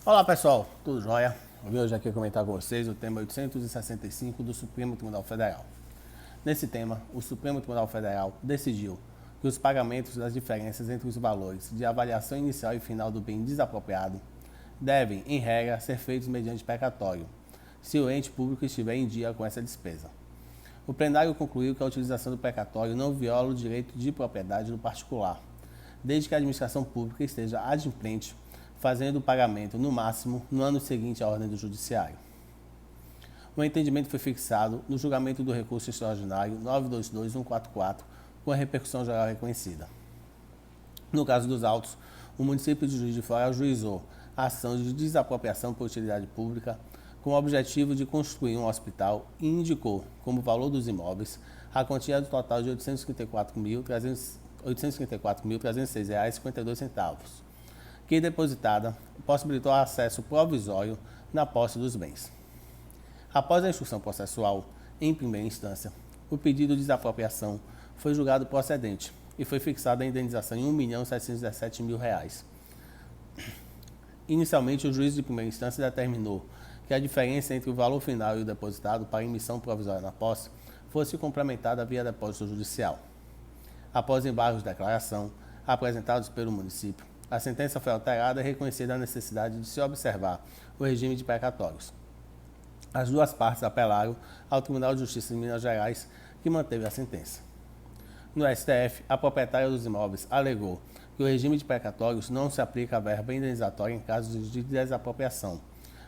Olá pessoal, tudo jóia? Eu vim hoje aqui comentar com vocês o tema 865 do Supremo Tribunal Federal. Nesse tema, o Supremo Tribunal Federal decidiu que os pagamentos das diferenças entre os valores de avaliação inicial e final do bem desapropriado devem, em regra, ser feitos mediante precatório, se o ente público estiver em dia com essa despesa. O plenário concluiu que a utilização do precatório não viola o direito de propriedade do particular, desde que a administração pública esteja adimplente, fazendo o pagamento, no máximo, no ano seguinte à ordem do judiciário. O entendimento foi fixado no julgamento do recurso extraordinário 922144, com a repercussão geral reconhecida. No caso dos autos, o município de Juiz de Fora ajuizou a ação de desapropriação por utilidade pública com o objetivo de construir um hospital e indicou como valor dos imóveis a quantia do total de R$ 834.306,52, que depositada possibilitou acesso provisório na posse dos bens. Após a instrução processual, em primeira instância, o pedido de desapropriação foi julgado procedente e foi fixada a indenização em R$ 1.717.000. Inicialmente, o juiz de primeira instância determinou que a diferença entre o valor final e o depositado para emissão provisória na posse fosse complementada via depósito judicial. Após embargos de declaração apresentados pelo município, a sentença foi alterada e reconhecida a necessidade de se observar o regime de precatórios. As duas partes apelaram ao Tribunal de Justiça de Minas Gerais, que manteve a sentença. No STF, a proprietária dos imóveis alegou que o regime de precatórios não se aplica à verba indenizatória em casos de desapropriação,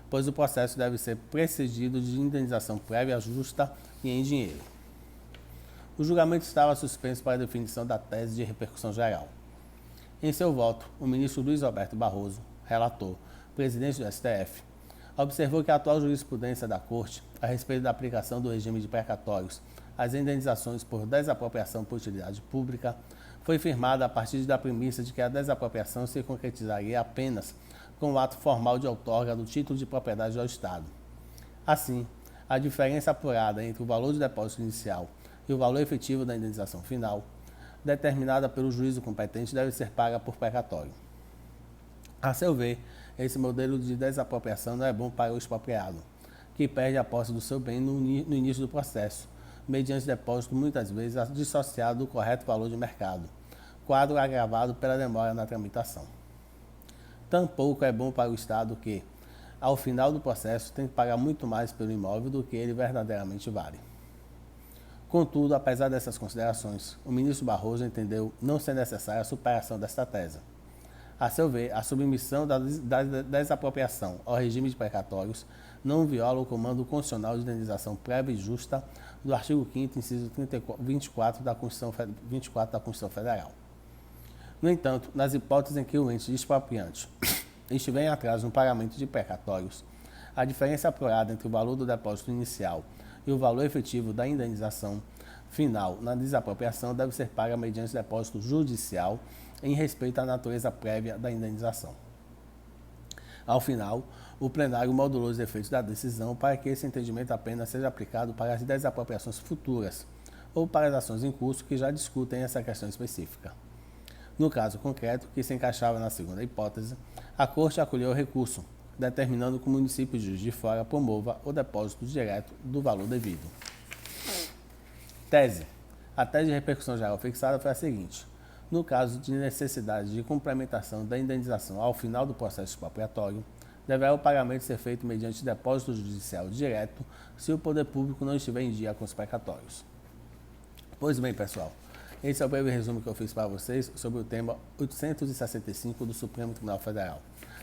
pois o processo deve ser precedido de indenização prévia justa e em dinheiro. O julgamento estava suspenso para a definição da tese de repercussão geral. Em seu voto, o ministro Luiz Roberto Barroso, relator, presidente do STF, observou que a atual jurisprudência da Corte a respeito da aplicação do regime de precatórios às indenizações por desapropriação por utilidade pública foi firmada a partir da premissa de que a desapropriação se concretizaria apenas com o ato formal de outorga do título de propriedade ao Estado. Assim, a diferença apurada entre o valor de depósito inicial e o valor efetivo da indenização final, determinada pelo juízo competente, deve ser paga por precatório. A seu ver, esse modelo de desapropriação não é bom para o expropriado, que perde a posse do seu bem no início do processo, mediante depósito muitas vezes dissociado do correto valor de mercado, quadro agravado pela demora na tramitação. Tampouco é bom para o Estado que, ao final do processo, tem que pagar muito mais pelo imóvel do que ele verdadeiramente vale. Contudo, apesar dessas considerações, o ministro Barroso entendeu não ser necessária a superação desta tese. A seu ver, a submissão da desapropriação ao regime de precatórios não viola o comando constitucional de indenização prévia e justa do artigo 5º, inciso 24 da Constituição Federal. No entanto, nas hipóteses em que o ente expropriante estiver em atraso no pagamento de precatórios, a diferença apurada entre o valor do depósito inicial e o valor efetivo da indenização final na desapropriação deve ser paga mediante depósito judicial em respeito à natureza prévia da indenização. Ao final, o plenário modulou os efeitos da decisão para que esse entendimento apenas seja aplicado para as desapropriações futuras ou para as ações em curso que já discutem essa questão específica. No caso concreto, que se encaixava na segunda hipótese, a Corte acolheu o recurso, determinando que o município de Juiz de Fora promova o depósito direto do valor devido. Tese. A tese de repercussão geral fixada foi a seguinte: no caso de necessidade de complementação da indenização ao final do processo expropriatório, deverá o pagamento ser feito mediante depósito judicial direto se o poder público não estiver em dia com os precatórios. Pois bem, pessoal, esse é o breve resumo que eu fiz para vocês sobre o tema 865 do Supremo Tribunal Federal.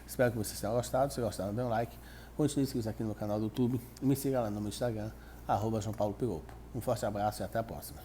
Espero que vocês tenham gostado. Se gostaram, dê um like, continue inscritos aqui no canal do YouTube e me siga lá no meu Instagram, @JoãoPauloPiropo. Um forte abraço e até a próxima.